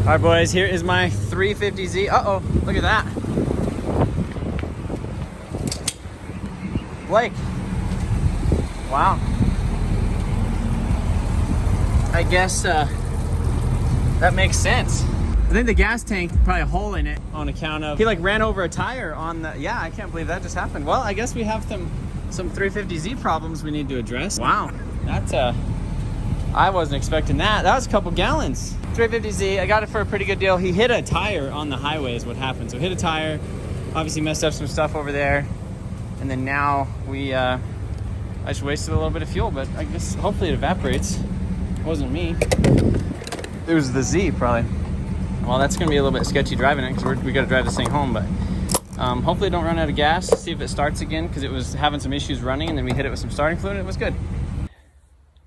All right, boys, here is my 350Z. Uh-oh, look at that. Blake. Wow. I guess that makes sense. I think the gas tank, probably a hole in it on account of, he like ran over a tire on the, yeah, I can't believe that just happened. Well, I guess we have some 350Z problems we need to address. Wow, that's I wasn't expecting that. That was a couple gallons. 350Z, I got it for a pretty good deal. He hit a tire on the highway is what happened. So hit a tire, obviously messed up some stuff over there. And then now I just wasted a little bit of fuel, but I guess hopefully it evaporates. It wasn't me. It was the Z probably. Well, that's gonna be a little bit sketchy driving it because we gotta drive this thing home, but hopefully it don't run out of gas. See if it starts again because it was having some issues running, and then we hit it with some starting fluid and it was good.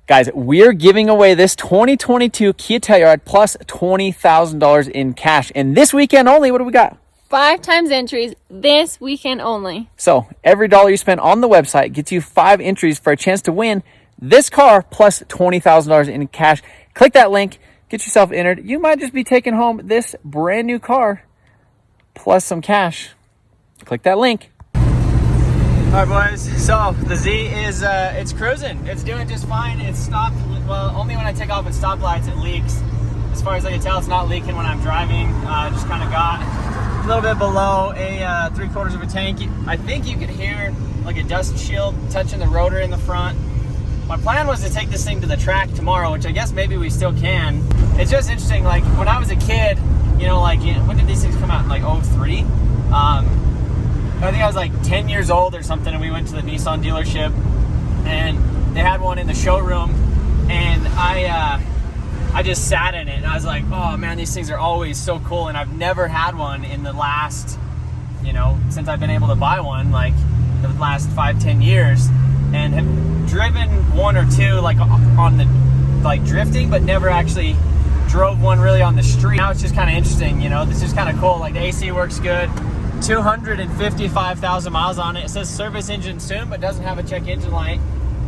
Guys, we're giving away this 2022 Kia Telluride plus $20,000 in cash. And this weekend only, what do we got? 5 times entries this weekend only. So every dollar you spend on the website gets you 5 entries for a chance to win this car plus $20,000 in cash. Click that link, get yourself entered. You might just be taking home this brand new car plus some cash. Click that link. All right, boys, so the Z is, it's cruising. It's doing just fine. It's stopped, well, only when I take off at stoplights it leaks. As far as I can tell, it's not leaking when I'm driving. Just kind of got a little bit below a 3/4 of a tank. I think you could hear like a dust shield touching the rotor in the front. My plan was to take this thing to the track tomorrow, which I guess maybe we still can. It's just interesting, like when I was a kid, you know, like when did these things come out? In like 03? I think I was like 10 years old or something, and we went to the Nissan dealership and they had one in the showroom, and I just sat in it and I was like, oh man, these things are always so cool. And I've never had one in the last, you know, since I've been able to buy one, like the last 5-10 years, and have driven one or two like on the, like drifting, but never actually drove one really on the street. Now it's just kind of interesting, you know, this is kind of cool. Like the AC works good. 255,000 miles on it. It says service engine soon, but doesn't have a check engine light.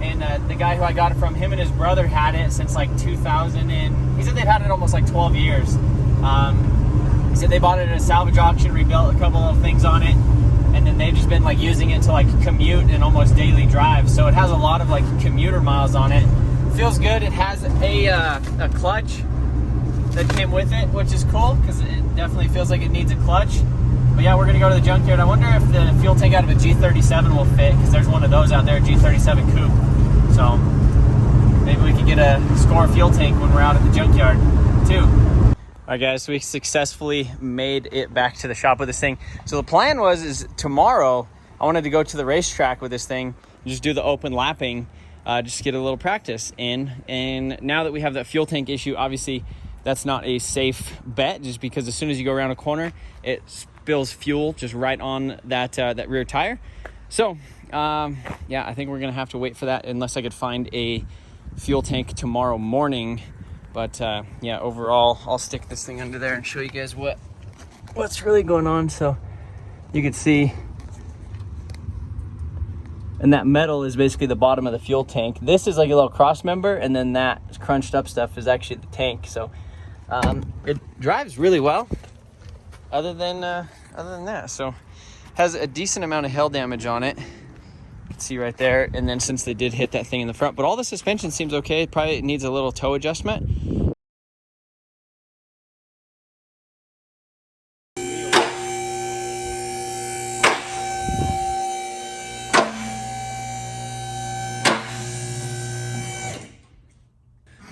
And the guy who I got it from, him and his brother had it since like 2000, and he said they've had it almost like 12 years. He said they bought it at a salvage auction, rebuilt a couple of things on it, and then they've just been like using it to like commute and almost daily drive. So it has a lot of like commuter miles on it. Feels good. It has a clutch that came with it, which is cool because it definitely feels like it needs a clutch. But yeah, we're gonna go to the junkyard. I wonder if the fuel tank out of a G37 will fit, because there's one of those out there, a G37 coupe. So maybe we can get a score fuel tank when we're out at the junkyard too. All right, guys, so we successfully made it back to the shop with this thing. So the plan is tomorrow I wanted to go to the racetrack with this thing and just do the open lapping, just get a little practice in. And now that we have that fuel tank issue, obviously that's not a safe bet, just because as soon as you go around a corner, it spills fuel just right on that that rear tire. So yeah, I think we're gonna have to wait for that unless I could find a fuel tank tomorrow morning. But yeah, overall I'll stick this thing under there and show you guys what's really going on. So you can see, and that metal is basically the bottom of the fuel tank. This is like a little cross member, and then that crunched up stuff is actually the tank. So it drives really well other than that. So has a decent amount of hail damage on it. You can see right there. And then since they did hit that thing in the front, but all the suspension seems okay. It probably needs a little toe adjustment.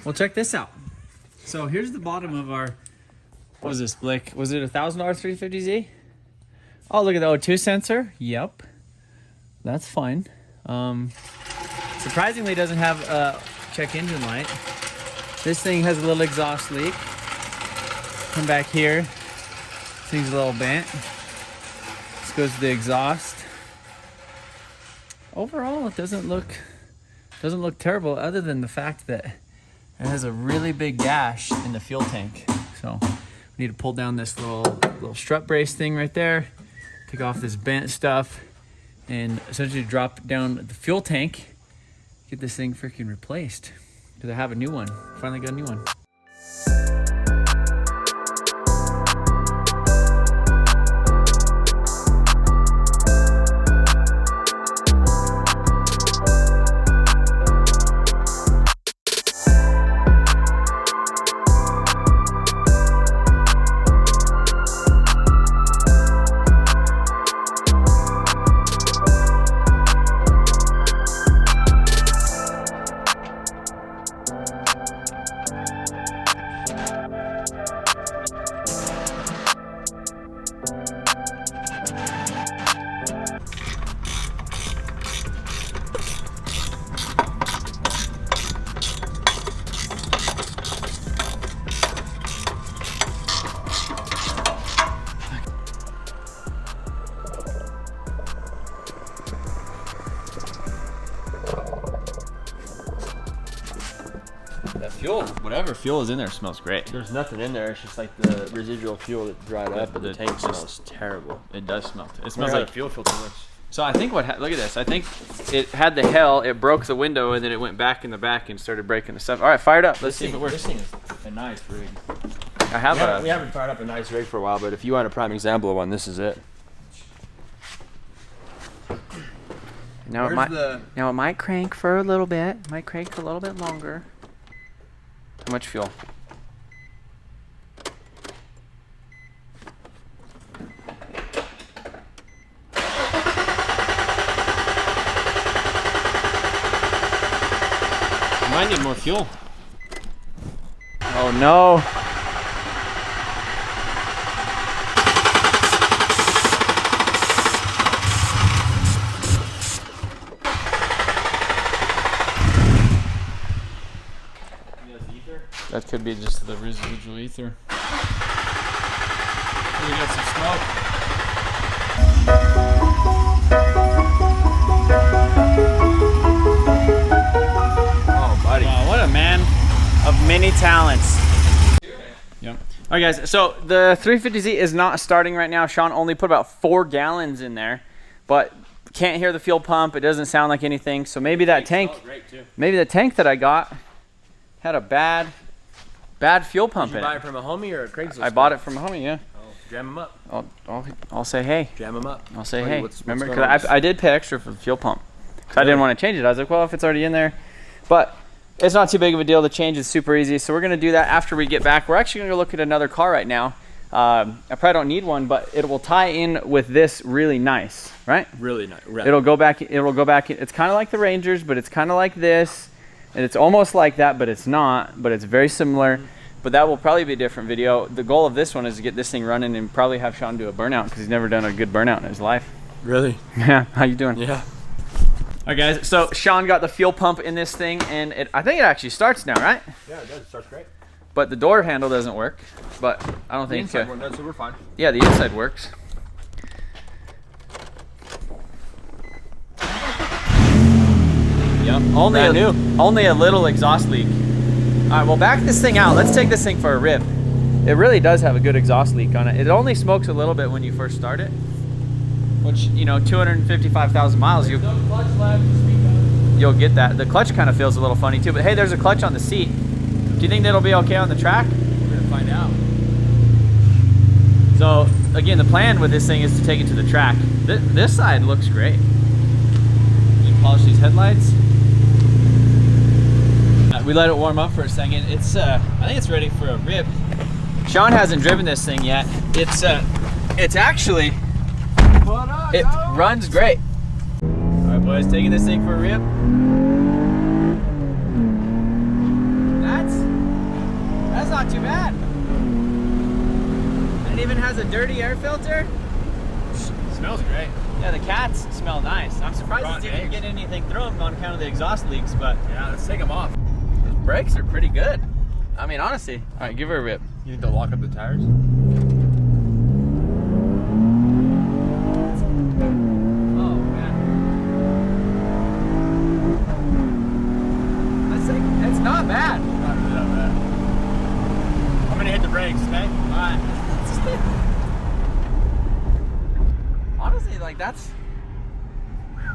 Well, check this out. So here's the bottom of our, what was this, Blake? Was it a $1,000 350Z? Oh, look at the O2 sensor. Yep, that's fine. Surprisingly, it doesn't have a check engine light. This thing has a little exhaust leak. Come back here. This thing's a little bent. This goes to the exhaust. Overall, it doesn't look terrible, other than the fact that it has a really big gash in the fuel tank. So we need to pull down this little strut brace thing right there, take off this bent stuff, and essentially drop down the fuel tank, get this thing freaking replaced, because I have a new one. Finally got a new one. whatever fuel is in there smells great. There's nothing in there. It's just like the residual fuel that dried up, but the tank smells terrible. It does smell. It Smells smells like like. fuel filter works. So I think look at this. I think it had the hell. It broke the window and then it went back in the back and started breaking the stuff. All right, fire it up. Let's see if it works. This thing is a nice rig. I have We haven't fired up a nice rig for a while, but if you want a prime example of one, this is it. Now it might crank for a little bit. Might crank for a little bit longer. How much fuel? Might need more fuel. Oh no. That could be just the residual ether. We got some smoke. Oh, buddy. Wow, what a man of many talents. Yep. All right, guys. So the 350Z is not starting right now. Sean only put about 4 gallons in there, but can't hear the fuel pump. It doesn't sound like anything. So maybe that tank, maybe the tank that I got had a bad fuel pump Did in you buy it. it from a homie or a Craigslist? I bought it from a homie, yeah. Oh, jam them up. I'll say hey. Jam them up. I'll say Buddy, hey. what's Remember, going on? because I did pay extra for the fuel pump. Because I didn't want to change it. I was like, well, if it's already in there. But it's not too big of a deal to change. It's super easy. So we're going to do that after we get back. We're actually going to look at another car right now. I probably don't need one, but it will tie in with this really nice, right? Really nice. Right. It'll go back. It's kind of like the Rangers, but it's kind of like this. And it's almost like that, but it's not. But it's very similar. But that will probably be a different video. The goal of this one is to get this thing running and probably have Sean do a burnout because he's never done a good burnout in his life. Really? Yeah, how you doing? Yeah. All right, guys, so Sean got the fuel pump in this thing, and I think it actually starts now, right? Yeah, it does. It starts great. But the door handle doesn't work, but I don't The think... inside one does, so we're fine. Yeah, the inside works. Yep, only a little exhaust leak. All right, well, back this thing out. Let's take this thing for a rip. It really does have a good exhaust leak on it. It only smokes a little bit when you first start it, which, you know, 255,000 miles, you'll get that. The clutch kind of feels a little funny too, but hey, there's a clutch on the seat. Do you think that'll be okay on the track? We're gonna find out. So again, the plan with this thing is to take it to the track. This side looks great. You polish these headlights. We let it warm up for a second. It's I think it's ready for a rip. Sean hasn't driven this thing yet. It's actually, it runs great. All right, boys, taking this thing for a rip. That's not too bad. And it even has a dirty air filter. Smells great. Yeah, the cats smell nice. I'm surprised it's even getting anything through them on account of the exhaust leaks, but Yeah, let's take them off. those brakes are pretty good. I mean, honestly. All right, give her a rip. You need to lock up the tires? Oh, man. It's not bad. Not really that bad. I'm gonna hit the brakes, okay? All right. Honestly, like that's...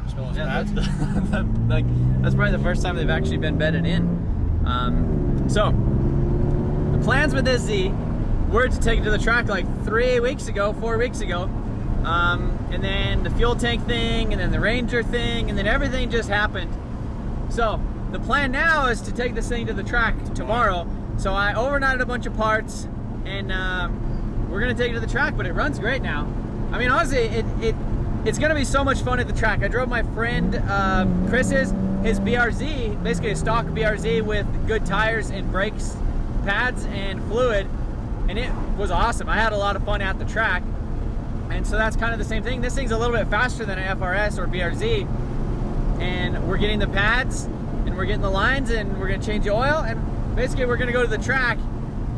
Smells Yeah, bad. that's probably the first time they've actually been bedded in. So, the plans with this Z were to take it to the track like 4 weeks ago. And then the fuel tank thing, and then the Ranger thing, and then everything just happened. So, the plan now is to take this thing to the track tomorrow. So I overnighted a bunch of parts, and we're gonna take it to the track, but it runs great now. I mean, honestly, it's gonna be so much fun at the track. I drove my friend Chris's, his BRZ, basically a stock BRZ with good tires and brakes, pads, and fluid, and it was awesome. I had a lot of fun at the track, and so that's kind of the same thing. This thing's a little bit faster than an FRS or BRZ, and we're getting the pads, and we're getting the lines, and we're gonna change the oil, and basically we're gonna go to the track.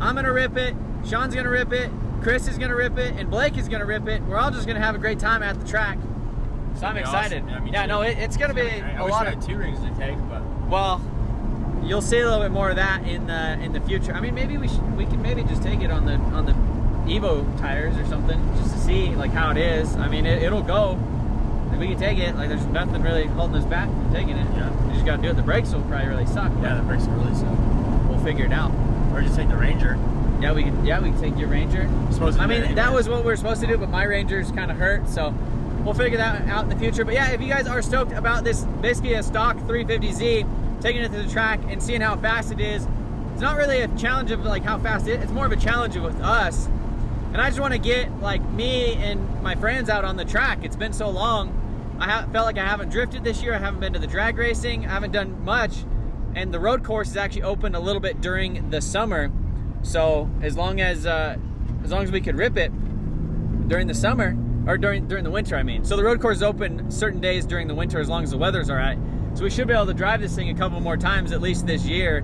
I'm gonna rip it, Sean's gonna rip it, Chris is gonna rip it, and Blake is gonna rip it. We're all just gonna have a great time at the track. So I'm excited. Awesome. Yeah, me yeah too. no, it's gonna be I a wish lot I of... had 2 rings to take, but... Well, you'll see a little bit more of that in the future. I mean, maybe we can maybe just take it on the Evo tires or something, just to see like how it is. I mean, it'll go. If we can take it, like there's nothing really holding us back from taking it. Yeah. We just gotta do it. The brakes will probably really suck. Yeah, the brakes will really suck. We'll figure it out. Or just take the Ranger. Yeah, we can take your Ranger. Supposed to I do mean, anyway. that was what we were supposed to do, but my Ranger's kind of hurt, so we'll figure that out in the future. But yeah, if you guys are stoked about this, basically a stock 350Z, taking it to the track and seeing how fast it is, it's not really a challenge of like how fast it's more of a challenge with us. And I just want to get like me and my friends out on the track. It's been so long. I felt like I haven't drifted this year. I haven't been to the drag racing. I haven't done much. And the road course is actually open a little bit during the summer. So as long as we could rip it during the summer, or during the winter, I mean. So the road course is open certain days during the winter as long as the weather's all right. So we should be able to drive this thing a couple more times at least this year,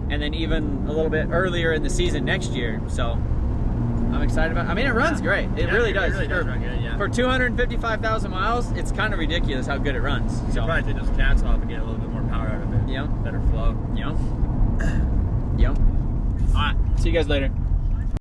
and then even a little bit earlier in the season next year. So I'm excited about it. I mean, it runs great. It really does. It really does run good, yeah. For 255,000 miles, it's kind of ridiculous how good it runs. You So probably take those cats off and get a little bit more power out of it. Yeah. Better flow. Yep. All right. See you guys later.